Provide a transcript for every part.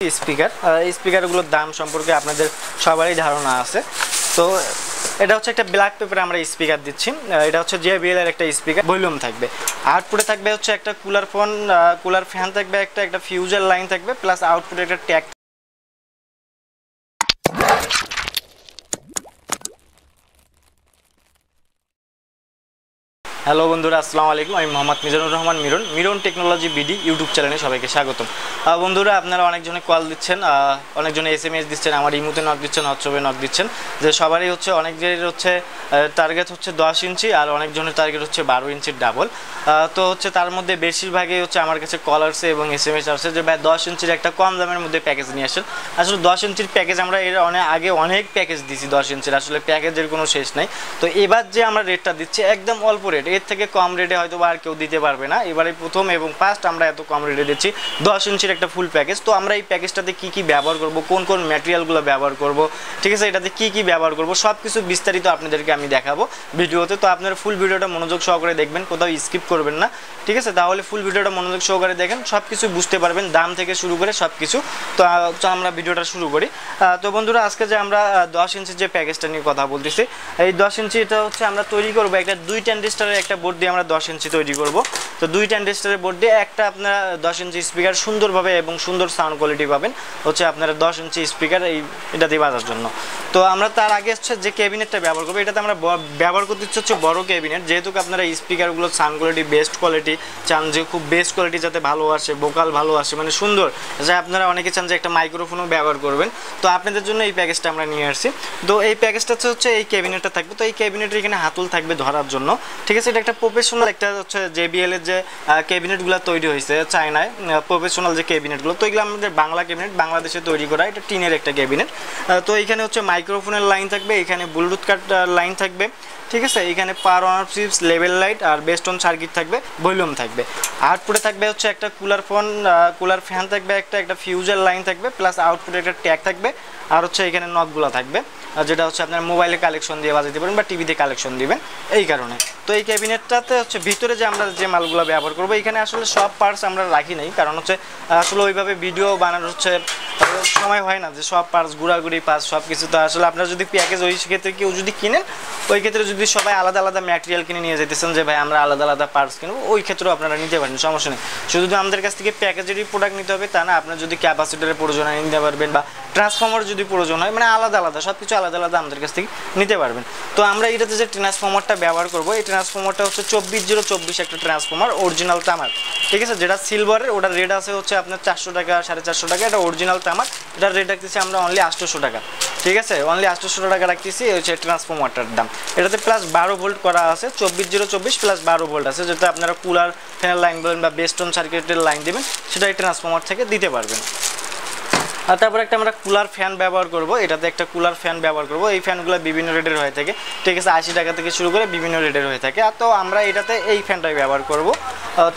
স্পিকারগুলোর দাম সম্পর্কে আপনাদের সবারই ধারণা আছে। তো এটা হচ্ছে একটা ব্ল্যাক পেপারে আমরা স্পিকার দিচ্ছি। এটা হচ্ছে JBL এর একটা স্পিকার, ভলিউম থাকবে। আউটপুটে থাকবে হচ্ছে একটা কুলার ফ্যান থাকবে, একটা ফিউজার লাইন থাকবে, প্লাস আউটপুটে একটা ট্যাগ। হ্যালো বন্ধুরা, আসসালামু আলাইকুম। আমি Mohammad Mizanur Rahman Miran technology BD YouTube চ্যানেলে সবাইকে স্বাগতম। বন্ধুরা, আপনারা অনেকজনে কল দিচ্ছেন, অনেকজনে SMS দিচ্ছেন, আমার ইমোতে নক দিচ্ছেন, হোয়াটসঅ্যাপে নক দিচ্ছেন, যে সবারই হচ্ছে অনেকজনের হচ্ছে টার্গেট হচ্ছে 10 ইঞ্চি আর অনেকজনের টার্গেট হচ্ছে 12 ইঞ্চির ডাবল। তো হচ্ছে তার মধ্যে বেশিরভাগই হচ্ছে আমার কাছে কল আসছে এবং SMS আসছে যে ভাই 10 ইঞ্চির একটা কম দামের মধ্যে প্যাকেজ নিয়ে আসেন। আসলে 10 ইঞ্চির প্যাকেজ আমরা এর আগে অনেক প্যাকেজ দিয়েছি 10 ইঞ্চির, আসলে প্যাকেজের কোনো শেষ নাই। তো এবার যে আমরা রেটটা দিচ্ছি একদম অল্প রেট, এর থেকে কম রেটে হয়তো আর কেউ দিতে পারবে না। এবারে প্রথম এবং ফার্স্ট আমরা এত কম রেটে দিচ্ছি 10 ইঞ্চির একটা ফুল প্যাকেজ। তো আমরা এই প্যাকেজটাতে কী কী ব্যবহার করব, কোন কোন ম্যাটেরিয়ালগুলো ব্যবহার করব, ঠিক আছে, এটাতে কী কী ব্যবহার করব, সব কিছু বিস্তারিত আপনাদেরকে আমি দেখাবো ভিডিওতে। তো আপনারা ফুল ভিডিওটা মনোযোগ সহকারে দেখবেন, কোথাও স্কিপ করবেন না, ঠিক আছে? তাহলে ফুল ভিডিওটা মনোযোগ সহকারে দেখেন, সব কিছু বুঝতে পারবেন, দাম থেকে শুরু করে সব কিছু। তো আমরা ভিডিওটা শুরু করি। তো বন্ধুরা, আজকে যে আমরা 10 ইঞ্চির যে প্যাকেজটা নিয়ে কথা বলতেছি, এই 10 ইঞ্চি এটা হচ্ছে আমরা তৈরি করবো একটা 2 ট্রানজিস্টরের একটা বোর্ড দিয়ে আমরা 10 ইঞ্চি তৈরি করব। তো 2 ট্রানজিস্টরের বোর্ড দিয়ে একটা আপনারা 10 ইঞ্চি স্পিকার সুন্দরভাবে এবং সুন্দর সাউন্ড কোয়ালিটি পাবেন হচ্ছে আপনারা 10 ইঞ্চি স্পিকার এটা দিয়ে বাজার জন্য। তো আমরা তার আগে হচ্ছে যে ক্যাবিনেটটা ব্যবহার করবো, এটাতে আমরা ব্যবহার করতে হচ্ছে বড় ক্যাবিনেট। যেহেতু আপনারা স্পিকারগুলো সাউন্ড কোয়ালিটি বেস্ট কোয়ালিটি চান, যে খুব বেস্ট কোয়ালিটি যাতে ভালো আসে, ভোকাল ভালো আসে, মানে সুন্দর, যে আপনারা অনেকে চান যে একটা মাইক্রোফোনও ব্যবহার করবেন। তো আপনাদের জন্য এই প্যাকেজটা আমরা নিয়ে আসছি। তো এই প্যাকেজটা হচ্ছে এই ক্যাবিনেটটা থাকবে। তো এই ক্যাবিনেটের এখানে হাতল থাকবে ধরার জন্য, ঠিক আছে? এটা একটা প্রফেশনাল একটা হচ্ছে JBL এর যে ক্যাবিনেটগুলো তৈরি হয়েছে চায়নায়, প্রফেশনাল যে ক্যাবিনেটগুলো, তো এগুলো আমাদের বাংলা ক্যাবিনেট, বাংলাদেশে তৈরি করা, এটা টিনের একটা ক্যাবিনেট। তো এখানে হচ্ছে মাইক্রোফোনের লাইন থাকবে, এখানে ব্লুটুথ কাট লাইন থাকবে, ঠিক আছে? এখানে power on off switch, level light আর বেস্ট অন সার্কিট থাকবে, ভলিউম থাকবে। আউটপুটে থাকবে হচ্ছে একটা কুলার ফ্যান থাকবে, একটা ফিউজার লাইন থাকবে, প্লাস আউটপুটে একটা ট্যাগ থাকবে, আর হচ্ছে এখানে নটগুলো থাকবে, যেটা হচ্ছে আপনার মোবাইলে কালেকশন দিয়ে বাজাতে পারেন বা টিভিতে কালেকশন দিবেন এই কারণে। তো এই ক্যাবিনেটটাতে হচ্ছে ভিতরে যে আমরা যে মালগুলো ব্যবহার করবো, এখানে আসলে সব পার্টস আমরা রাখি নাই, কারণ হচ্ছে আসলে ওইভাবে ভিডিও বানানোর হচ্ছে সময় হয় না যে সব পার্টস ঘোরাঘুরি পার্টস সব কিছু। তো আসলে আপনারা যদি প্যাকেজ ওই ক্ষেত্রে কেউ যদি কিনেন, ওই ক্ষেত্রে যদি সবাই আলাদা আলাদা ম্যাটেরিয়াল কিনে নিয়ে যেতেছেন যে ভাই আমরা আলাদা আলাদা পার্টস কিনবো, ওই ক্ষেত্রেও আপনারা নিতে পারেন, সমস্যা নেই। শুধু আমাদের কাছ থেকে প্যাকেজেরই প্রোডাক্ট নিতে হবে তা না, আপনার যদি ক্যাপাসিটরের প্রয়োজন হয় নিতে পারবেন, বা ট্রান্সফর্মার যদি প্রয়োজন হয়, মানে আলাদা আলাদা সব কিছু আলাদা আলাদা আমাদের কাছ থেকে নিতে পারবেন। তো আমরা এটাতে যে ট্রান্সফর্মারটা ব্যবহার করবো, এই ট্রান্সফর্মারটা হচ্ছে 24024 একটা ট্রান্সফর্মার, অরিজিনাল তামার, ঠিক আছে? যেটা সিলভারের, ওটার রেট আছে হচ্ছে আপনার 400 টাকা 450 টাকা, এটা অরিজিনাল তামার, এটার রেট রাখতেছি আমরা অনলি 800 টাকা, ঠিক আছে? অনলি 800 টাকা রাখতেছি হচ্ছে ট্রান্সফর্মারটার দাম। এটাতে প্লাস 12 ভোল্ট করা আছে, 24024 প্লাস 12 ভোল্ট আছে, যেটা আপনারা কুলার ফ্যানের লাইন বলেন বা বেস্ট অন সার্কিটের লাইন দেবেন, সেটা এই ট্রান্সফর্মার থেকে দিতে পারবেন। আর তারপর একটা আমরা কুলার ফ্যান ব্যবহার করব, এটাতে একটা কুলার ফ্যান ব্যবহার করব। এই ফ্যানগুলো বিভিন্ন রেটের হয়ে থাকে, ঠিক আছে? 80 টাকা থেকে শুরু করে বিভিন্ন রেটের হয়ে থাকে। আর তো আমরা এটাতে এই ফ্যানটাই ব্যবহার করব।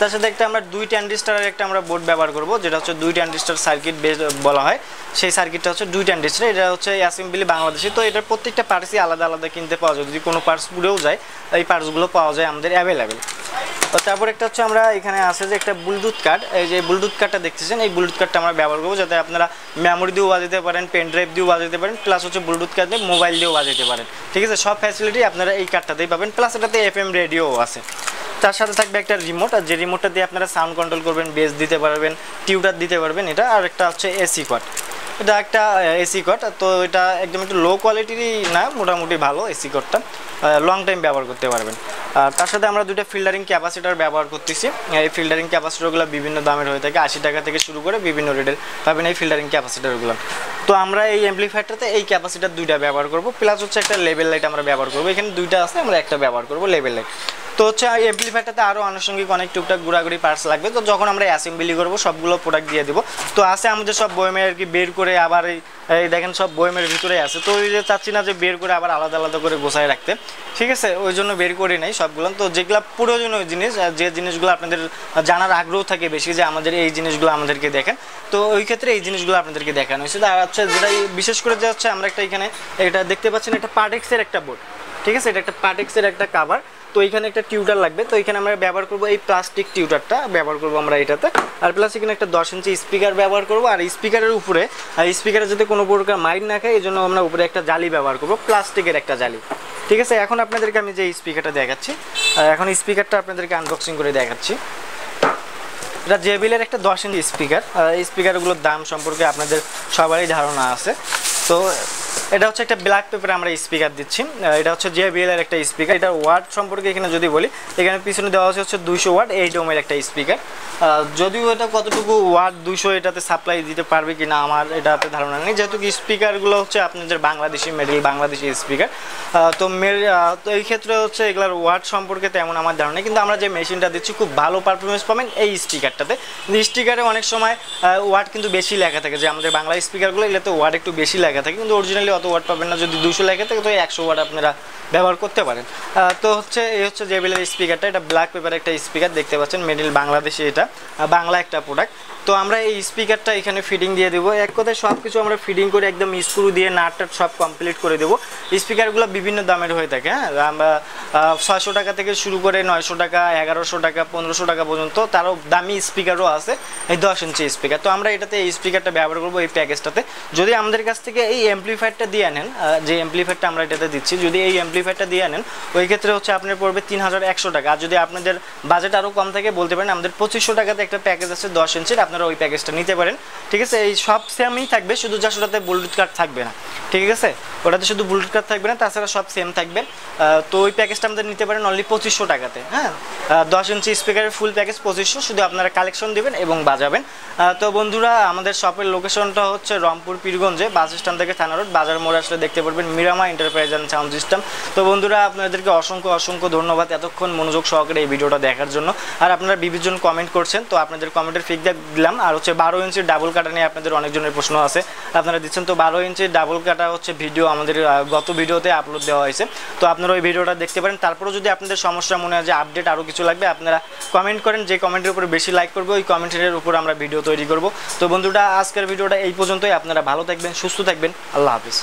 তার সাথে একটা আমরা 2 ট্রানজিস্টরের একটা আমরা বোর্ড ব্যবহার করব, যেটা হচ্ছে 2 ট্রানজিস্টর সার্কিট বেস বলা হয়। সেই সার্কিটটা হচ্ছে 2 ট্রানজিস্টর, এটা হচ্ছে অ্যাসেম্বলি বাংলাদেশি। তো এটার প্রত্যেকটা পার্টসই আলাদা আলাদা কিনতে পাওয়া যায়, যদি কোনো পার্টস পুড়েও যায় এই পার্টসগুলো পাওয়া যায় আমাদের অ্যাভেলেবেল। তারপর একটা হচ্ছে আমরা এখানে আছে যে একটা ব্লুটুথ কার্ড, এই যে ব্লুটুথ কার্ডটা দেখতেছেন, এই ব্লুটুথ কার্ডটা আমরা ব্যবহার করবো যাতে আপনারা মেমোরি দিয়েও বাজাতে পারেন, পেন ড্রাইভ দিয়েও বাজাতে পারেন, প্লাস হচ্ছে ব্লুটুথ কার্ড দিয়ে মোবাইল দিয়েও বাজাতে পারেন, ঠিক আছে? সব ফ্যাসিলিটি আপনারা এই কার্ডটাতেই পাবেন, প্লাস এটাতে FM রেডিও আছে। তার সাথে থাকবে একটা রিমোট, আর যে রিমোটটা দিয়ে আপনারা সাউন্ড কন্ট্রোল করবেন, বেস দিতে পারবেন, টিউটার দিতে পারবেন এটা। আর একটা হচ্ছে AC কর্ড, এটা একটা AC কর্ড। তো এটা একদম একটু লো কোয়ালিটিরই না, মোটামুটি ভালো AC কর্ডটা, লং টাইম ব্যবহার করতে পারবেন। আর তার সাথে আমরা 2টা ফিল্টারিং ক্যাপাসিটার ব্যবহার করতেছি। এই ফিল্টারিং ক্যাপাসিটারগুলো বিভিন্ন দামের হয়ে থাকে, 80 টাকা থেকে শুরু করে বিভিন্ন রেটের পাবেন এই ফিল্টারিং ক্যাপাসিটারগুলো। তো আমরা এই অ্যাম্পলিফায়ারটাতে এই ক্যাপাসিটার 2টা ব্যবহার করব, প্লাস হচ্ছে একটা লেভেল লাইট আমরা ব্যবহার করব। এখানে 2টা আছে, আমরা একটা ব্যবহার করব লেভেল লাইট। তো হচ্ছে এই অ্যাম্পলিফায়ারটাতে আরও আনুষঙ্গিক অনেক টুকটাক ঘোরাঘুরি পার্টস লাগবে, তো যখন আমরা অ্যাসেম্বলি করবো সবগুলো প্রোডাক্ট দিয়ে দেবো। তো আছে আমাদের সব বয়মে আর কি বের করে, আবার এই দেখেন সব বয়মের ভিতরে আছে। তো ওই যে চাচ্ছি না যে বের করে আবার আলাদা আলাদা করে গোছায় রাখতে, ঠিক আছে? ওই জন্য বের করি নাই সবগুলো। তো যেগুলো প্রয়োজনীয় জিনিস, যে জিনিসগুলো আপনাদের জানার আগ্রহ থাকে বেশি, যে আমাদের এই জিনিসগুলো আমাদেরকে দেখেন, তো ওই ক্ষেত্রে এই জিনিসগুলো আপনাদেরকে দেখানো হয়েছে। আর হচ্ছে যেটা বিশেষ করে যে হচ্ছে আমরা একটা এখানে এটা দেখতে পাচ্ছেন, একটা পার্টেক্সের একটা বোর্ড, ঠিক আছে, এটা একটা পাটেক্সের একটা কাভার। তো এখানে একটা টিউটার লাগবে, তো এখানে আমরা ব্যবহার করব এই প্লাস্টিক টিউটারটা ব্যবহার করব আমরা এটাতে। আর প্লাস এখানে একটা 10 ইঞ্চি স্পিকার ব্যবহার করব। আর স্পিকারের উপরে স্পিকারে যাতে কোনো প্রকার মাইর না খায় এই জন্য আমরা উপরে একটা জালি ব্যবহার করব, প্লাস্টিকের একটা জালি। ঠিক আছে, এখন আপনাদেরকে আমি যে স্পিকারটা দেখাচ্ছি, এখন স্পিকারটা আপনাদেরকে আনবক্সিং করে দেখাচ্ছি। এটা জেবিএলের একটা 10 ইঞ্চি স্পিকার। এই স্পিকারগুলোর দাম সম্পর্কে আপনাদের সবারই ধারণা আছে। তো এটা হচ্ছে একটা ব্ল্যাক পেপারে আমরা স্পিকার দিচ্ছি। এটা হচ্ছে জেবিএলের একটা স্পিকার। এটা ওয়াট সম্পর্কে এখানে যদি বলি, এখানে পিছনে দেওয়া হচ্ছে 200 ওয়াট 8 ওহমের একটা স্পিকার। যদিও এটা কতটুকু ওয়াট 200 এটাতে সাপ্লাই দিতে পারবে কিনা আমার এটাতে ধারণা নেই, যেহেতু স্পিকারগুলো হচ্ছে আপনাদের বাংলাদেশি মেডেল বাংলাদেশি স্পিকার। তো এই ক্ষেত্রে হচ্ছে এগুলোর ওয়াট সম্পর্কে তেমন আমার ধারণা নেই, কিন্তু আমরা যে মেশিনটা দিচ্ছি খুব ভালো পারফরমেন্স পাবেন এই স্পিকারটাতে। স্পিকারে অনেক সময় ওয়াট কিন্তু বেশি লেখা থাকে, যে আমাদের বাংলা স্পিকারগুলো এগুলোতে ওয়াট একটু বেশি লেখা থাকে, কিন্তু অরিজিনালি অত ওয়াট পাবেন না। যদি 200 লেখা থাকে তো 100 ওয়াট আপনারা ব্যবহার করতে পারেন। তো হচ্ছে এই হচ্ছে জেবিএলের স্পিকারটা। এটা ব্ল্যাক পেপার একটা স্পিকার দেখতে পাচ্ছেন, মেডেল বাংলাদেশি, এটা বাংলা একটা প্রোডাক্ট। তো আমরা এই স্পিকারটা এখানে ফিটিং দিয়ে দেবো। এক কথায় সব কিছু আমরা ফিটিং করে একদম স্ক্রু দিয়ে নাট টাট সব কমপ্লিট করে দেবো। স্পিকারগুলো বিভিন্ন দামের হয়ে থাকে, হ্যাঁ, আমরা 600 টাকা থেকে শুরু করে 900 টাকা 1100 টাকা 1500 টাকা পর্যন্ত, তারও দামি স্পিকারও আছে এই 10 ইঞ্চি স্পিকার। তো আমরা এটাতে এই স্পিকারটা ব্যবহার করবো এই প্যাকেজটাতে। যদি আমাদের কাছ থেকে এই অ্যাম্পলিফায়ারটা দিয়ে আনেন, যে অ্যাম্পলিফায়ারটা আমরা এটাতে দিচ্ছি, যদি এই অ্যাম্পলিফায়ারটা দিয়ে আনেন ওই ক্ষেত্রে হচ্ছে আপনার পড়বে 3100 টাকা। আর যদি আপনাদের বাজেট আরও কম থাকে বলতে পারেন আমাদের 2500 টাকাতে একটা প্যাকেজ আছে 10 ইঞ্চির, আপনারা ওই প্যাকেজটা নিতে পারেন। ঠিক আছে, এই সব সেমই থাকবে, শুধু জাস্ট ওটাতে ব্লুটুথ কার্ড থাকবে না। ঠিক আছে, ওটাতে শুধু ব্লুটুথ কার্ড থাকবে না, তাছাড়া সব সেম থাকবে। তো ওই প্যাকেজটা আমাদের নিতে পারেন অনলি 2500 টাকাতে। হ্যাঁ, 10 ইঞ্চি স্পিকারের ফুল প্যাকেজ 2500, শুধু আপনারা কালেকশন দেবেন এবং বাজাবেন। তো বন্ধুরা, আমাদের শপের লোকেশনটা হচ্ছে রংপুর পীরগঞ্জে, বাস স্ট্যান্ড থেকে থানা রোড, বাজার মোড় আসলে দেখতে পারবেন মিরামা এন্টারপ্রাইজ অ্যান্ড সাউন্ড সিস্টেম। তো বন্ধুরা, আপনাদেরকে অসংখ্য ধন্যবাদ এতক্ষণ মনোযোগ সহকারে এই ভিডিওটা দেখার জন্য। আর আপনারা বিভিন্ন কমেন্ট করছেন, তো আপনাদের কমেন্টের ফিডব্যাক দিলাম। আর হচ্ছে 12 ইঞ্চির ডাবল কাটা নিয়ে আপনাদের অনেকজনের প্রশ্ন আছে, আপনারা দিচ্ছেন। তো 12 ইঞ্চির ডাবল কাটা হচ্ছে ভিডিও আমাদের গত ভিডিওতে আপলোড দেওয়া হয়েছে, তো আপনারা ওই ভিডিওটা দেখতে পারেন। তারপরেও যদি আপনাদের সমস্যা মনে হয় যে আপডেট আরও কিছু লাগবে, আপনারা কমেন্ট করেন, যে কমেন্টের উপরে বেশি লাইক করবে ওই কমেন্টের উপর আমরা ভিডিও তৈরি করব। তো বন্ধুরা, আজকের ভিডিওটা এই পর্যন্তই। আপনারা ভালো থাকবেন, সুস্থ থাকবেন, আল্লাহ হাফিজ।